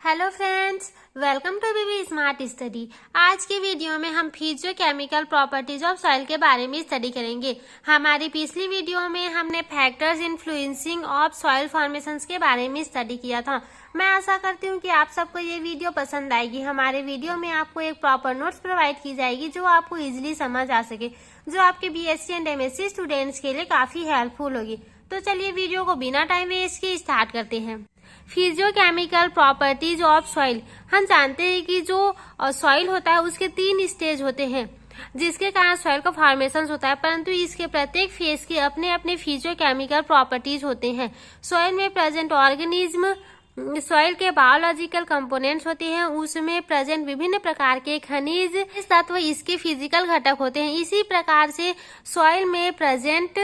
Hello friends, welcome to BB smart study. आज की video में हम फिजियोकेमिकल प्रॉपर्टीज ऑफ सॉइल के बारे में स्टडी करेंगे। हमारी पिछली वीडियो में हमने factors influencing of soil formations के बारे में स्टडी किया था। मैं आशा करती हूँ कि आप सबको ये वीडियो पसंद आएगी। हमारे वीडियो में आपको एक प्रॉपर नोट्स प्रोवाइड की जाएगी जो आपको इजिली समझ आ सके, जो आपके बीएससी एंड एमएससी स्टूडेंट्स के लिए काफी हेल्पफुल होगी। तो चलिए वीडियो को बिना टाइम वेस्ट किए स्टार्ट करते हैं। Physiochemical properties of soil. हम जानते हैं कि जो सॉइल होता है उसके 3 स्टेज होते हैं जिसके कारण सॉइल का फॉर्मेशन होता है, परंतु इसके प्रत्येक फेज के अपने अपने फिजियोकेमिकल प्रॉपर्टीज होते हैं। सॉइल में प्रेजेंट ऑर्गेनिज्म, सॉइल के बायोलॉजिकल कंपोनेंट्स होते हैं, उसमें प्रेजेंट विभिन्न प्रकार के खनिज तत्व इसके फिजिकल घटक होते हैं। इसी प्रकार से सॉइल में प्रेजेंट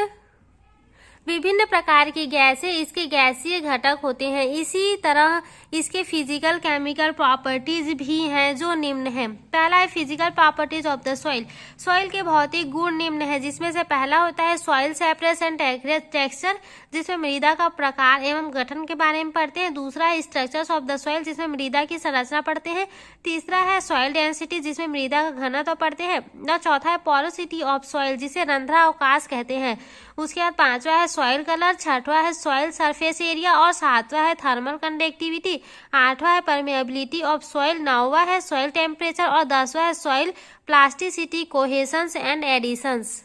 विभिन्न प्रकार की गैसें इसके गैसीय घटक होते हैं। इसी तरह इसके फिजिकल केमिकल प्रॉपर्टीज भी हैं जो निम्न हैं। पहला है physical properties of the soil. Soil के भौतिक गुण निम्न है, जिसमें से पहला होता है सॉइल सेपरेशन टेक्सचर, जिसमें मृदा का प्रकार एवं गठन के बारे में पढ़ते हैं। दूसरा है स्ट्रक्चर्स ऑफ द सॉइल, जिसमें मृदा की संरचना पढ़ते हैं। तीसरा है सॉइल डेंसिटी, जिसमें मृदा का घनत्व पढ़ते हैं। और चौथा है पोरोसिटी ऑफ सॉइल, जिसे रंध्रा अवकाश कहते हैं। उसके बाद पांचवा है सॉइल कलर, छठवां है सॉइल सरफेस एरिया और सातवां है थर्मल कंडक्टिविटी। आठवां है परमेबिलिटी ऑफ सॉइल, नौवां है सॉइल टेम्परेचर और 10वां है सॉइल प्लास्टिसिटी, कोहेशंस एंड एडिशंस।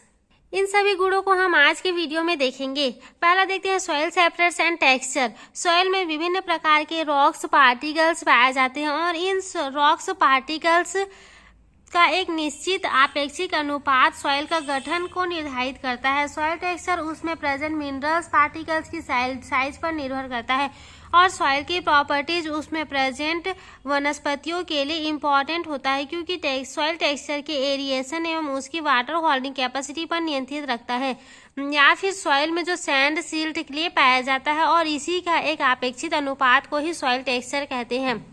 इन सभी गुणों को हम आज के वीडियो में देखेंगे। पहला देखते हैं soil separates and texture. Soil में विभिन्न प्रकार के रॉक्स पार्टिकल्स पाए जाते हैं और इन रॉक्स पार्टिकल्स का एक निश्चित आपेक्षिक अनुपात सॉइल का गठन को निर्धारित करता है। सॉइल टेक्सचर उसमें प्रेजेंट मिनरल्स पार्टिकल्स की साइज पर निर्भर करता है और सॉइल की प्रॉपर्टीज उसमें प्रेजेंट वनस्पतियों के लिए इम्पोर्टेंट होता है, क्योंकि सॉइल टेक्सचर के एरिएशन एवं उसकी वाटर होल्डिंग कैपेसिटी पर नियंत्रित रखता है। या फिर सॉइल में जो सैंड सिल्ट क्ले पाया जाता है और इसी का एक अपेक्षित अनुपात को ही सॉइल टेक्सचर कहते हैं।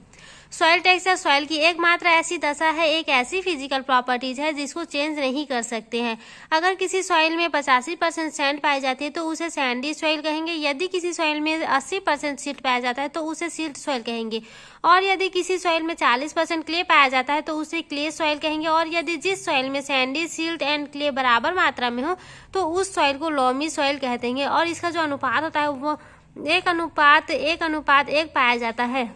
सॉइल टेक्सचर सॉइल की एकमात्र ऐसी दशा है, एक ऐसी फिजिकल प्रॉपर्टीज है जिसको चेंज नहीं कर सकते हैं। अगर किसी सॉइल में 85% सैंड पाई जाती है तो उसे सैंडी सॉइल कहेंगे। यदि किसी सॉइल में 80% सिल्ट पाया जाता है तो उसे सिल्ट सॉइल कहेंगे। और यदि किसी सॉइल में 40% क्ले पाया जाता है तो उसे क्ले सॉइल कहेंगे। और यदि जिस सॉइल में सैंडी, सिल्ट एंड क्ले बराबर मात्रा में हो तो उस सॉइल को लोमी सॉइल कहते हैं। और इसका जो अनुपात होता है वो 1:1 पाया जाता है।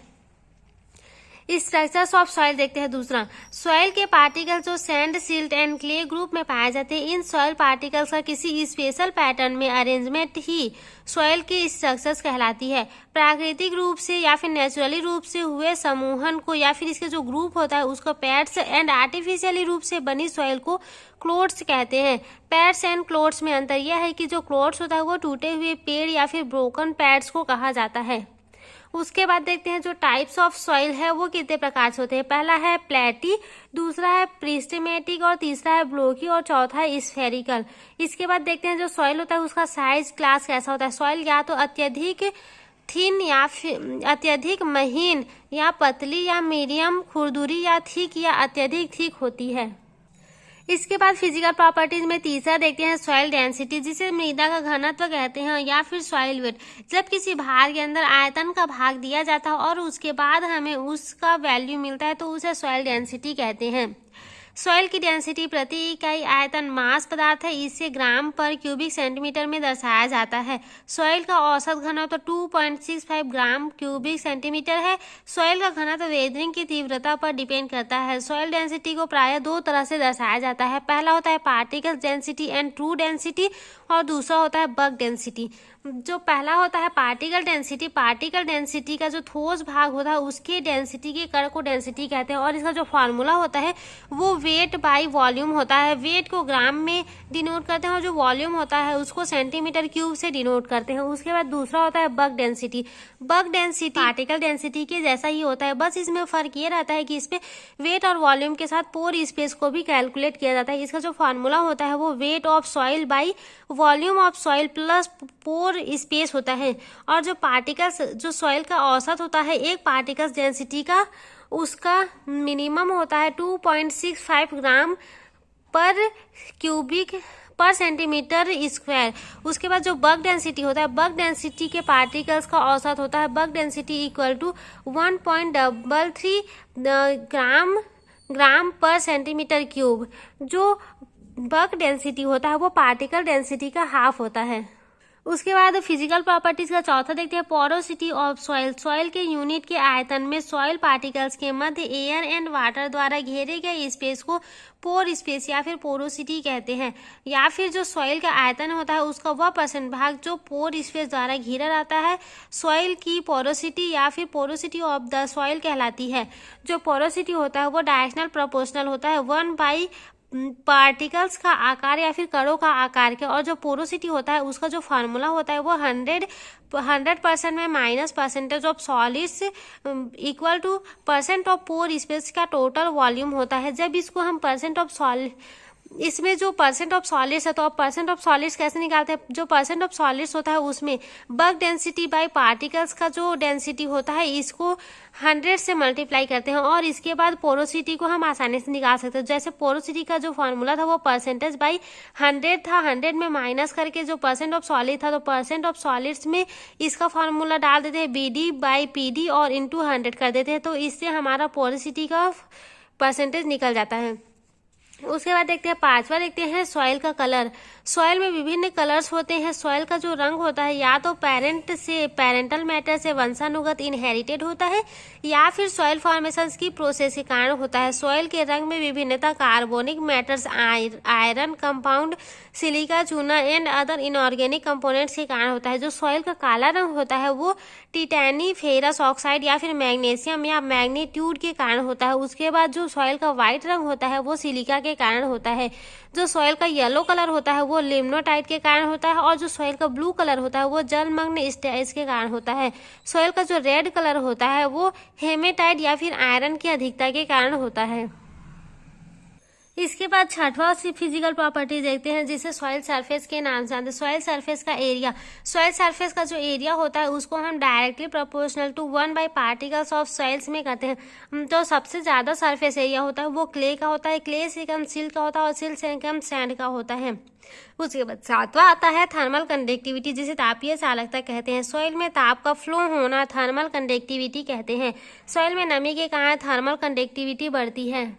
स्ट्रक्चर्स ऑफ सॉइल देखते हैं। दूसरा, सॉइल के पार्टिकल जो sand, silt and clay group में पाए जाते हैं, इन सॉइल पार्टिकल्स का किसी स्पेशल पैटर्न में अरेंजमेंट ही सॉइल के स्ट्रक्चर्स कहलाती है। प्राकृतिक रूप से या फिर नेचुरली रूप से हुए समूहन को या फिर इसके जो ग्रुप होता है उसको पैड्स एंड आर्टिफिशियली रूप से बनी सॉइल को क्लोट्स कहते हैं। पैड्स एंड क्लोट्स में अंतर यह है कि जो क्लोट्स होता है वो टूटे हुए पेड़ या फिर ब्रोकन पैड्स को कहा जाता है। उसके बाद देखते हैं जो टाइप्स ऑफ सॉइल है वो कितने प्रकार से होते हैं। पहला है प्लेटी, दूसरा है प्रिस्टेमेटिक और तीसरा है ब्लॉकी और चौथा है स्फेरिकल। इसके बाद देखते हैं जो सॉइल होता है उसका साइज क्लास कैसा होता है। सॉइल या तो अत्यधिक थिन या फिर अत्यधिक महीन या पतली या मीडियम खुरदुरी या थिक या अत्यधिक थिक होती है। इसके बाद फिजिकल प्रॉपर्टीज में तीसरा देखते हैं सॉइल डेंसिटी, जिसे मृदा का घनत्व कहते हैं, या फिर सॉइल वेट। जब किसी भार के अंदर आयतन का भाग दिया जाता है और उसके बाद हमें उसका वैल्यू मिलता है तो उसे सॉइल डेंसिटी कहते हैं। सॉइल की डेंसिटी प्रति इकाई आयतन मास पदार्थ है, इसे ग्राम पर क्यूबिक सेंटीमीटर में दर्शाया जाता है। सॉइल का औसत घनत्व 2.65 ग्राम क्यूबिक सेंटीमीटर है। सॉइल का घनत्व वेदरिंग की तीव्रता पर डिपेंड करता है। सॉइल डेंसिटी को प्रायः 2 तरह से दर्शाया जाता है। पहला होता है particle density and true density और दूसरा होता है बग डेंसिटी। जो पहला होता है पार्टिकल डेंसिटी का जो ठोस भाग होता है उसके डेंसिटी के कर को डेंसिटी कहते हैं और इसका जो फॉर्मूला होता है वो वेट बाय वॉल्यूम होता है। वेट को ग्राम में डिनोट करते हैं और जो वॉल्यूम होता है उसको सेंटीमीटर क्यूब से डिनोट करते हैं। उसके बाद दूसरा होता है बग डेंसिटी पार्टिकल डेंसिटी के जैसा ही होता है, बस इसमें फर्क ये रहता है कि इसमें वेट और वॉल्यूम के साथ पोर स्पेस को भी कैलकुलेट किया जाता है। इसका जो फॉर्मूला होता है वो weight of soil by volume of soil plus pore space होता है। और जो पार्टिकल्स जो सॉइल का औसत होता है एक पार्टिकल्स डेंसिटी का, उसका मिनिमम होता है 2.65 ग्राम पर क्यूबिक पर सेंटीमीटर स्क्वायर। उसके बाद जो बल्क डेंसिटी होता है, बल्क डेंसिटी के पार्टिकल्स का औसत होता है बल्क डेंसिटी इक्वल टू 1.33 ग्राम पर सेंटीमीटर क्यूब। जो बल्क डेंसिटी होता है वो पार्टिकल डेंसिटी का हाफ होता है। उसके बाद फिजिकल प्रॉपर्टीज का चौथा देखते हैं, पोरोसिटी ऑफ सॉइल। सॉइल के यूनिट के आयतन में सॉइल पार्टिकल्स के मध्य एयर एंड वाटर द्वारा घेरे गए स्पेस को पोर स्पेस या फिर पोरोसिटी कहते हैं। या फिर जो सॉइल का आयतन होता है उसका वह % भाग जो पोर स्पेस द्वारा घिरा रहता है सॉइल की पोरोसिटी या फिर पोरोसिटी ऑफ द सॉइल कहलाती है। जो पोरोसिटी होता है वो डायरेक्शनल प्रोपोर्शनल होता है 1 पार्टिकल्स का आकार या फिर कणों का आकार के। और जो पोरोसिटी होता है उसका जो फार्मूला होता है वो 100% में minus percentage of solids equal to % of pore space का टोटल वॉल्यूम होता है। जब इसको हम इसमें जो % ऑफ सॉलिड्स है तो अब % ऑफ सॉलिड्स कैसे निकालते हैं, जो % ऑफ सॉलिड्स होता है उसमें बल्क डेंसिटी बाय पार्टिकल्स का जो डेंसिटी होता है इसको 100 से मल्टीप्लाई करते हैं और इसके बाद पोरोसिटी को हम आसानी से निकाल सकते हैं। जैसे पोरोसिटी का जो फॉर्मूला था वो %/100 था, 100 में माइनस करके जो % ऑफ सॉलिड था तो % ऑफ सॉलिड्स में इसका फॉर्मूला डाल देते हैं BD/PD और इंटू 100 कर देते हैं, तो इससे हमारा पोरोसिटी का % निकल जाता है। उसके बाद देखते हैं पांचवा, देखते हैं सॉइल का कलर। सॉइल में विभिन्न कलर्स होते हैं। सॉइल का जो रंग होता है या तो पेरेंटल मैटर से वंशानुगत इनहेरिटेड होता है या फिर सॉइल फॉर्मेशंस की प्रोसेस के कारण होता है। सॉइल के रंग में विभिन्नता carbonic matters, iron compound, silica, चूना एंड अदर इनऑर्गेनिक कंपोनेंट्स के कारण होता है। जो सॉइल का काला रंग होता है वो टिटैनी, फेरस ऑक्साइड या फिर मैग्नीशियम या मैग्नीट्यूड के कारण होता है। उसके बाद जो सॉइल का व्हाइट रंग होता है वो सिलिका के कारण होता है। जो सॉइल का येलो कलर होता है वो लिम्नोटाइट के कारण होता है और जो सॉइल का ब्लू कलर होता है वो जलमग्न स्टेज के कारण होता है। सॉइल का जो रेड कलर होता है वो हेमेटाइट या फिर आयरन की अधिकता के कारण होता है। इसके बाद छठवां फिजिकल प्रॉपर्टी देखते हैं जिसे सॉइल सरफेस के नाम से जानते हैं। सॉइल सरफेस का एरिया। सॉइल सरफेस का जो एरिया होता है उसको हम directly proportional to 1 particles of soils में करते हैं। तो सबसे ज्यादा सरफेस एरिया होता है वो क्ले का होता है, क्ले से कम सिल्क का होता है और सिल्क से कम सैंड का होता है। उसके बाद सातवां आता है थर्मल कंडक्टिविटी जिसे तापीय चालकता कहते हैं। सॉइल में ताप का फ्लो होना थर्मल कंडक्टिविटी कहते हैं। सॉइल में नमी के कारण थर्मल कंडक्टिविटी बढ़ती है।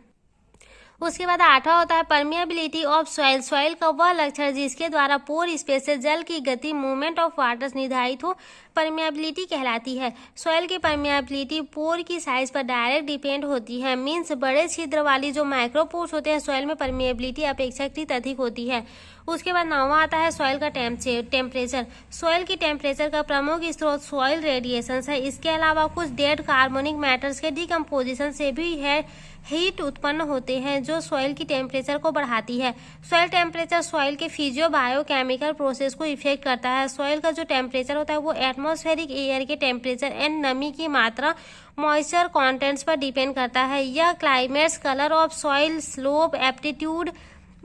उसके बाद आठवां होता है परमिएबिलिटी ऑफ सॉइल। सॉइल का वह लक्षण जिसके द्वारा पोर स्पेस से जल की गति मूवमेंट ऑफ वाटर निर्धारित हो परमिएबिलिटी कहलाती है। सॉइल की परमिएबिलिटी पोर की साइज पर डायरेक्ट डिपेंड होती है। मीन्स बड़े छिद्र वाली जो माइक्रोपोर्स होते हैं सॉइल में परमिएबिलिटी अपेक्षाकृत अधिक होती है। उसके बाद नौवां आता है सॉइल का टेम्परेचर। सॉइल की टेम्परेचर का प्रमुख स्रोत सॉइल रेडिएशन है। इसके अलावा कुछ डेड कार्बोनिक मैटर्स के डिकम्पोजिशन से भी हीट उत्पन्न होते हैं जो सॉइल की टेम्परेचर को बढ़ाती है। सॉइल टेम्परेचर सॉइल के फिजियो बायोकेमिकल प्रोसेस को इफेक्ट करता है। सॉइल का जो टेम्परेचर होता है वो एटमॉस्फेरिक एयर के टेम्परेचर एंड नमी की मात्रा, मॉइस्चर कंटेंट्स पर डिपेंड करता है। यह climates, colour of soil, slope,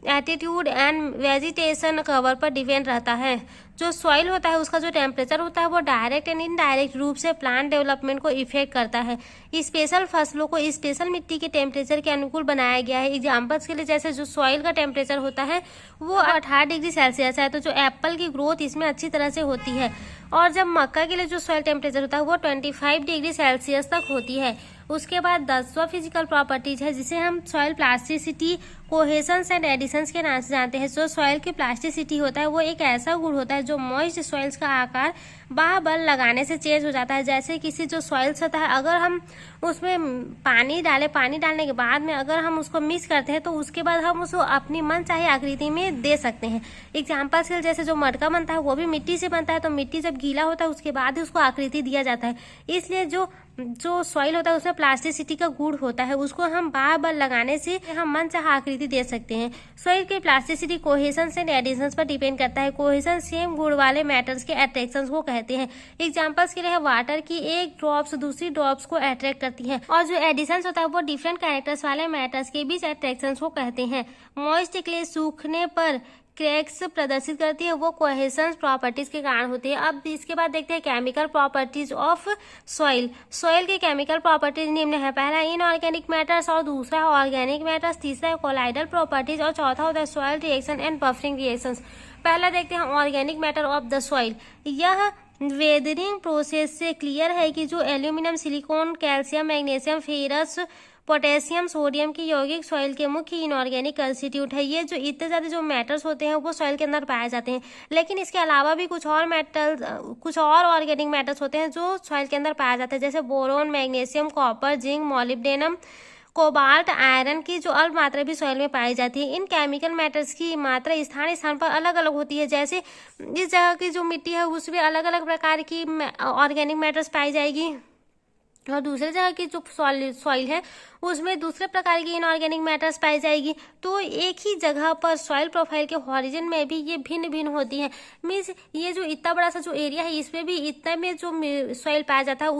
attitude and vegetation cover पर डिपेंड रहता है। जो सॉइल होता है उसका जो टेम्परेचर होता है वो डायरेक्ट एंड इनडायरेक्ट रूप से प्लांट डेवलपमेंट को इफेक्ट करता है। स्पेशल फसलों को स्पेशल मिट्टी के टेम्परेचर के अनुकूल बनाया गया है। एग्जाम्पल्स के लिए जैसे जो सॉइल का टेम्परेचर होता है वो 18 डिग्री सेल्सियस है तो जो एप्पल की ग्रोथ इसमें अच्छी तरह से होती है। और जब मक्का के लिए जो सॉइल टेम्परेचर होता है वो 25 डिग्री सेल्सियस तक होती है। उसके बाद 10वां फिजिकल प्रॉपर्टीज है जिसे हम सॉइल प्लास्टिसिटी, कोहेशंस एंड एडिशंस के नाम से जानते हैं। जो सॉइल की प्लास्टिसिटी होता है वो एक ऐसा गुण होता है जो मॉइस्ट सॉइल्स का आकार बल लगाने से चेंज हो जाता है। जैसे किसी जो सॉइल्स होता है अगर हम उसमें पानी डालने के बाद में अगर हम उसको मिक्स करते हैं तो उसके बाद हम उसको अपनी मन चाहे आकृति में दे सकते हैं। एग्जाम्पल से जैसे जो मटका बनता है वो भी मिट्टी से बनता है तो मिट्टी जब गीला होता है उसके बाद ही उसको आकृति दिया जाता है। इसलिए जो सॉइल होता है उसमें प्लास्टिसिटी का गुण होता है, उसको हम बल लगाने से हम मन चाहे आकृति दे सकते हैं। सॉइल की प्लास्टिसिटी कोहेशंस एंड एडिशंस पर डिपेंड करता है। कोहेशन सेम गुण वाले मैटर्स के अट्रैक्शन को कहते हैं। एग्जाम्पल्स के लिए वाटर की एक ड्रॉप्स दूसरी ड्रॉप्स को अट्रैक्ट करती है और जो एडिशंस होता है वो डिफरेंट कैरेक्टर्स वाले मैटर्स के बीच अट्रैक्शन को कहते हैं। मॉइस्ट क्ले सूखने पर क्रैक्स प्रदर्शित करती है वो कोहेशन प्रॉपर्टीज के कारण होती है। अब इसके बाद देखते हैं chemical properties of soil. Soil के केमिकल प्रॉपर्टीज निम्न है। पहला इनऑर्गेनिक मैटर्स और दूसरा ऑर्गेनिक मैटर्स, तीसरा है कोलाइडल प्रॉपर्टीज और चौथा होता है soil reaction and buffering reactions. पहला देखते हैं organic matter of the soil. यह वेदरिंग प्रोसेस से क्लियर है कि जो aluminium, silicon, calcium, magnesium, ferrous, potassium, sodium की यौगिक सॉइल के मुख्य इनऑर्गेनिक कंस्टिट्यूट है। ये जो इतने ज्यादा जो मैटर्स होते हैं वो सॉइल के अंदर पाए जाते हैं, लेकिन इसके अलावा भी कुछ और ऑर्गेनिक मैटर्स होते हैं जो सॉइल के अंदर पाए जाते हैं, जैसे boron, magnesium, copper, zinc, molybdenum, cobalt, iron की जो अल्प मात्रा भी सॉइल में पाई जाती है। इन केमिकल मैटर्स की मात्रा स्थान स्थान पर अलग अलग होती है। जैसे इस जगह की जो मिट्टी है उसमें अलग अलग प्रकार की ऑर्गेनिक मैटर्स पाई जाएगी और दूसरे जगह की जो सॉइल है उसमें दूसरे प्रकार की इनऑर्गेनिक मैटर्स पाई जाएगी। तो एक ही जगह पर सॉइल प्रोफाइल के हॉरिजन में भी ये भिन्न भिन्न होती है। मीन्स ये जो इतना बड़ा सा जो एरिया है इसमें भी इतना में जो सॉइल पाया जाता है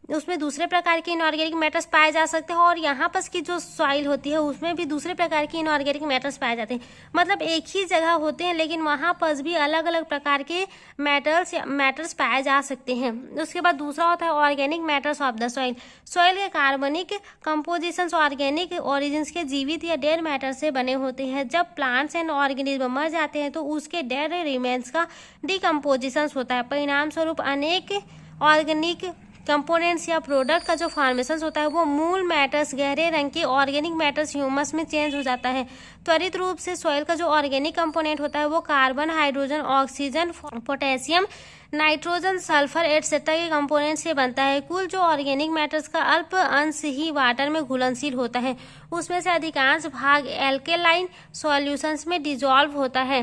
उसमें दूसरे प्रकार के इनऑर्गेनिक मैटर्स पाए जा सकते हैं और यहाँ पर की जो सॉइल होती है उसमें भी दूसरे प्रकार के इनऑर्गेनिक मैटर्स पाए जाते हैं। मतलब एक ही जगह होते हैं लेकिन वहाँ पर भी अलग अलग प्रकार के मैटर्स पाए जा सकते हैं। उसके बाद दूसरा होता है organic matters of the soil. Soil के कार्बनिक कंपोजिशंस ऑर्गेनिक ओरिजिन्स के जीवित या डेड मैटर से बने होते हैं। जब प्लांट्स एंड ऑर्गेनिज्म मर जाते हैं तो उसके डेड रिमेन्स का डिकम्पोजिशन होता है। परिणाम स्वरूप अनेक ऑर्गेनिक कंपोनेंट्स या प्रोडक्ट का जो फॉर्मेशन होता है वो मूल मैटर्स गहरे रंग के ऑर्गेनिक मैटर्स ह्यूमस में चेंज हो जाता है। त्वरित रूप से सॉइल का जो ऑर्गेनिक कंपोनेंट होता है वो carbon, hydrogen, oxygen, potassium, nitrogen, sulphur etcetera के कंपोनेंट से बनता है। कुल जो ऑर्गेनिक मैटर्स का अल्प अंश ही वाटर में घुलनशील होता है। उसमें से अधिकांश भाग एल्केलाइन सॉल्यूशंस में डिजॉल्व होता है।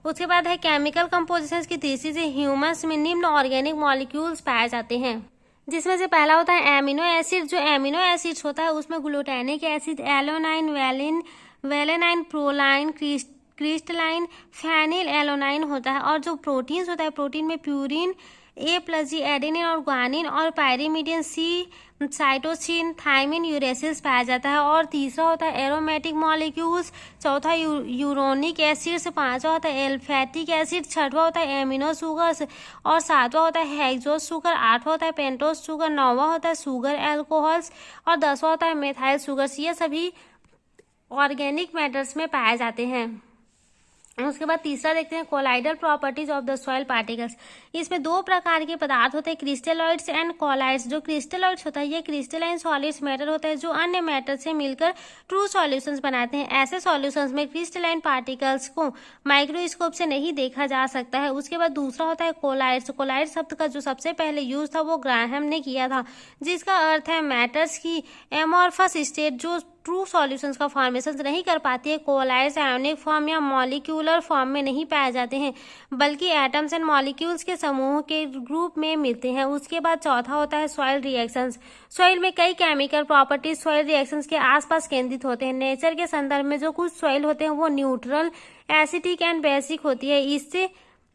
उसके बाद है केमिकल कंपोजिशंस की दृष्टि से ह्यूमस में निम्न ऑर्गेनिक मॉलिक्यूल्स पाए जाते हैं, जिसमें से पहला होता है एमिनो एसिड। जो एमिनो एसिड्स होता है उसमें ग्लूटानिक एसिड, एलोनाइन, वेलेनाइन, प्रोलाइन, क्रिस्टलाइन, फेनिल एलोनाइन होता है। और जो प्रोटीन्स होता है प्रोटीन में प्यूरिन, A+G, एडेनिन और ग्वानिन और पायरीमिडिन, C, साइटोसिन, थायमिन, यूरेसिल पाया जाता है। और तीसरा होता है एरोमेटिक मॉलिक्यूल्स, चौथा यूरोनिक एसिड्स, पांचवा होता है एल्फैटिक एसिड, छठवा होता है एमिनो शुगर्स और सातवां होता है हेक्सोस शुगर, आठवां होता है पेंटोस शुगर, नौवां होता है शुगर एल्कोहल्स और 10वां होता है मेथाइल शुगर्स। ये सभी ऑर्गेनिक मैटर्स में पाए जाते हैं। उसके बाद तीसरा देखते हैं colloidal properties of the soil particles. इसमें दो प्रकार के पदार्थ होते हैं, क्रिस्टेलॉइड्स एंड कोलाइड्स। जो क्रिस्टेलॉइड्स होता है ये क्रिस्टलाइन सॉलिड्स मैटर होता है जो अन्य मैटर से मिलकर ट्रू सॉल्यूशंस बनाते हैं। ऐसे सॉल्यूशंस में क्रिस्टलाइन पार्टिकल्स को माइक्रोस्कोप से नहीं देखा जा सकता है। उसके बाद दूसरा होता है कोलाइड्स। कोलाइड शब्द का जो सबसे पहले यूज था वो ग्राहम ने किया था, जिसका अर्थ है मैटर्स की एमॉर्फस स्टेट जो ट्रू सॉल्यूशंस का फॉर्मेशन नहीं कर पाती है। कोलाइड्स आयोनिक फॉर्म या मॉलिक्यूलर फॉर्म में नहीं पाए जाते हैं बल्कि एटम्स एंड मॉलिक्यूल्स के समूह के ग्रुप में मिलते हैं। उसके बाद चौथा होता है सॉइल रिएक्शंस। सॉइल में कई केमिकल प्रॉपर्टीज सॉइल रिएक्शंस के आसपास केंद्रित होते हैं। नेचर के संदर्भ में जो कुछ सॉइल होते हैं वो न्यूट्रल, एसिडिक एंड बेसिक होती है। इससे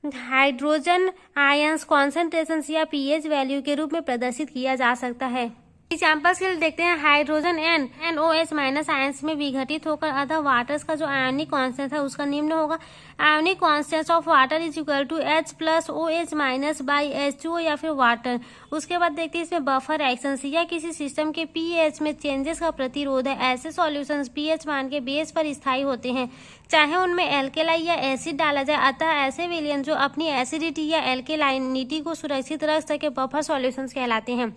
हाइड्रोजन आयंस कॉन्सेंट्रेशन या पीएच वैल्यू के रूप में प्रदर्शित किया जा सकता है। एग्जाम्पल्स के लिए देखते हैं हाइड्रोजन NOH माइनस आयंस में विघटित होकर अतः वाटर्स का जो आयोनिक कांस्टेंट है उसका निम्न होगा। Ionic constant of water is equal to H+OH minus by H2O या फिर वाटर। उसके बाद देखते हैं इसमें बफर एक्शंस या किसी सिस्टम के pH में चेंजेस का प्रतिरोध है। ऐसे सॉल्यूशंस pH मान के बेस पर स्थायी होते हैं चाहे उनमें एल्केलाई या एसिड डाला जाए। अतः ऐसे विलयन जो अपनी एसिडिटी या एल्केलाइनिटी को सुरक्षित रख सके बफर सॉल्यूशंस कहलाते हैं।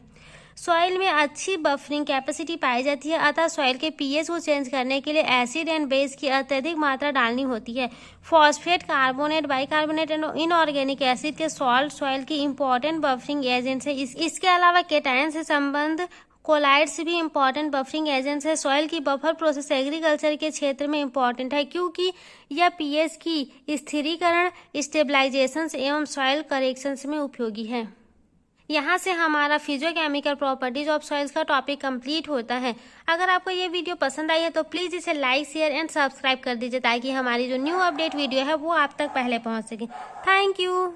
सॉइल में अच्छी बफरिंग कैपेसिटी पाई जाती है अतः सॉइल के पीएच को चेंज करने के लिए एसिड एंड बेस की अत्यधिक मात्रा डालनी होती है। Phosphate, carbonate, bicarbonate and inorganic acid के सॉल्ट सॉइल की इंपॉर्टेंट बफरिंग एजेंट्स है। इसके अलावा केटायन से संबंध कोलाइड्स भी इंपॉर्टेंट बफरिंग एजेंट्स है। सॉइल की बफर प्रोसेस एग्रीकल्चर के क्षेत्र में इंपॉर्टेंट है क्योंकि यह पीएच की स्थिरीकरण, स्टेबलाइजेशन एवं सॉइल करेक्शंस में उपयोगी है। यहाँ से हमारा फिजियोकेमिकल प्रॉपर्टीज ऑफ सॉइल्स का टॉपिक कंप्लीट होता है। अगर आपको ये वीडियो पसंद आई है तो प्लीज़ इसे लाइक, शेयर एंड सब्सक्राइब कर दीजिए ताकि हमारी जो न्यू अपडेट वीडियो है वो आप तक पहले पहुँच सके। Thank you.